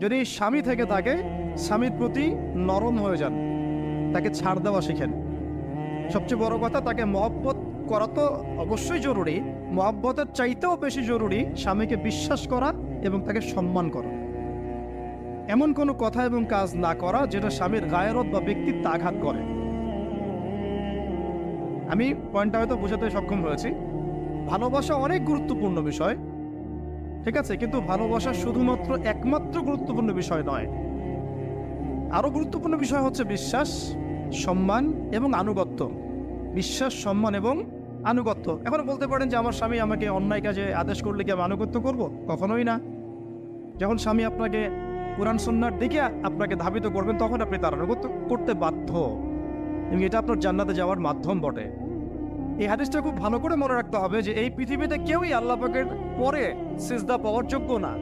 যদি স্বামী থেকে থাকে, স্বামীর প্রতি নরম হয়ে যান, তাকে ছাড় দেওয়া শিখেন। সবচেয়ে বড় কথা, তাকে মহব্বত করা তো অবশ্যই জরুরি, মহব্বতের চাইতেও বেশি জরুরি স্বামীকে বিশ্বাস করা এবং তাকে সম্মান করা। এমন কোনো কথা এবং কাজ না করা যেটা স্বামীর গায়রত বা ব্যক্তিত্ব আঘাত করে। আমি পয়েন্টটা হয়তো বোঝাতে সক্ষম হয়েছি। ভালোবাসা অনেক গুরুত্বপূর্ণ বিষয়, ঠিক আছে, কিন্তু ভালোবাসা শুধুমাত্র একমাত্র গুরুত্বপূর্ণ বিষয় নয়। আরো গুরুত্বপূর্ণ বিষয় হচ্ছে বিশ্বাস, সম্মান এবং আনুগত্য। বিশ্বাস, সম্মান এবং আনুগত্য। এখন বলতে পারেন যে আমার স্বামী আমাকে অন্যায় কাজে আদেশ করলে কি আমি আনুগত্য করব? কখনোই না। যখন স্বামী আপনাকে কুরআন সুন্নাহর দিকে আপনাকে ধাবিত করবেন, তখন আপনি তার আনুগত্য করতে বাধ্য, এবং এটা আপনার জান্নাতে যাওয়ার মাধ্যম বটে। এই হাদিসটা খুব ভালো করে মনে রাখতে হবে যে এই পৃথিবীতে কেউই আল্লাহ পাকের পরে সিজদা পাওয়ার যোগ্য না।